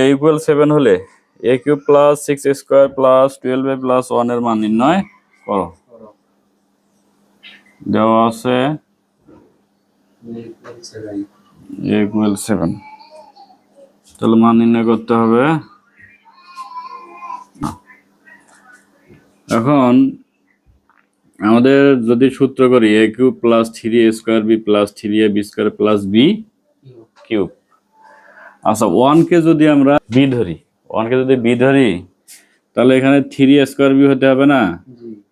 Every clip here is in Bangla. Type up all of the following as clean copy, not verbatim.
এ ইকুয়াল 7 হলে এ কিউব প্লাস 6 স্কোয়ার প্লাস 12 এ প্লাস 1 এর মান নির্ণয় করো। দেওয়া আছে এ ইকুয়াল 7, তাহলে মান নির্ণয় করতে হবে। এখন আমাদের যদি সূত্র করি a cube plus 3 a square b plus 3 a b square plus b cube. আচ্ছা, 1 কে যদি আমরা বি ধরি, 1 কে যদি বি ধরি, তাহলে এখানে 3 স্কোয়ার বি হতে হবে না,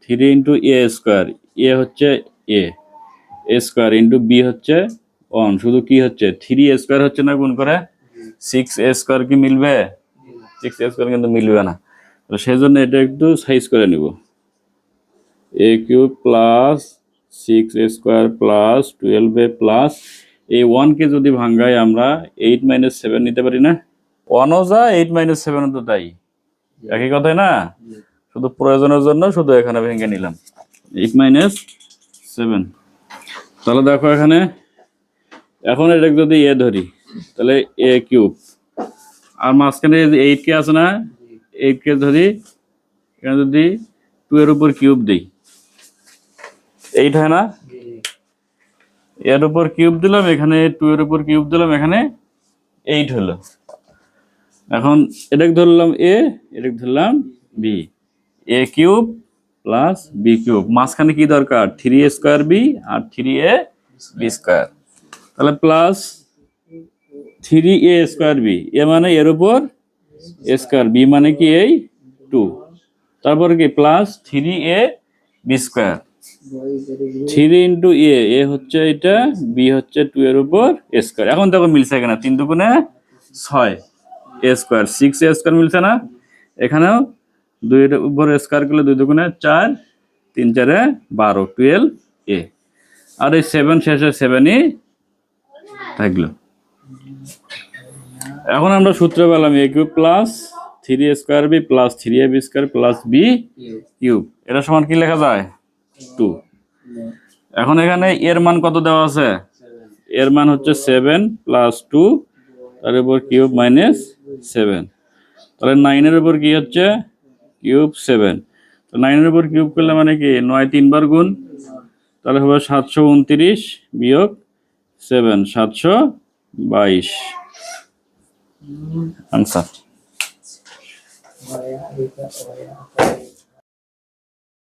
3 ইন্টু এ স্কোয়ার, এ হচ্ছে এ স্কোয়ার ইন্টু বি হচ্ছে 1, শুধু কি হচ্ছে 3 স্কোয়ার হচ্ছে না গুণ করে 6 স্কোয়ার, কি মিলবে? 6 স্কোয়ার কিন্তু মিলবে না, তো সেই জন্য এটা একটু সাইজ করে নিব। এ কিউব প্লাস 6 স্কোয়ার প্লাস 12 এ প্লাস এই 1 কে যদি ভাঙ্গাই আমরা 8 - 7 নিতে পারি না? 1ও যা 8 - 7 তো তাই, একই কথাই না? শুধু প্রয়োজনের জন্য শুধু এখানে ভেঙে নিলাম 8 - 7। তাহলে দেখো এখানে, এখন এটা যদি এ ধরি তাহলে এ কিউব, আর মাঝখানে 8 কে আছে না, 8 কে ধরি, এখানে যদি 2 এর উপর কিউব দিই 8 হয় না? এর উপর কিউব দিলাম, এখানে 2 এর উপর কিউব দিলাম, এখানে 8 হলো। এখন এটাকে ধরলাম এ, এটাকে ধরলাম বি, এ কিউব প্লাস বি কিউব, মাঝখানে কি দরকার 3 square B R 3 a b square, তাহলে প্লাস 3 এ স্কোয়ার বি, এ মানে এর উপর স্কোয়ার, বি মানে কি এই 2, তারপর কি plus 3 a b square, 3 into এ হচ্ছে এটা, বি হচ্ছে 2 এর উপর স্কোয়ার। এখন দেখো মিলছে কিনা, 3 দুগুণে 6 এ স্কোয়ার, 6 এ স্কোয়ার মিলছে না? এখানেও 2 এর উপর স্কোয়ার করলে 2 দুগুণে 4, 3 4 এ 12, 12 এ, আর এই 7 শেষে 7ই থাকলো। এখন আমরা সূত্র পেলাম a cube plus 3 square b plus 3 a b square plus b cube, এটা সমান কি লেখা যায় 2। এখন এখানে এর মান কত দেওয়া আছে? এর মান হচ্ছে 7 প্লাস 2, তার উপর কিউব মাইনাস 7, তাহলে 9 এর উপর কি হচ্ছে কিউব 7, তো 9 এর উপর কিউব করলে মানে কি 9 3 বার গুণ, তাহলে হবে 729 বিয়োগ 7, 722 আনসার।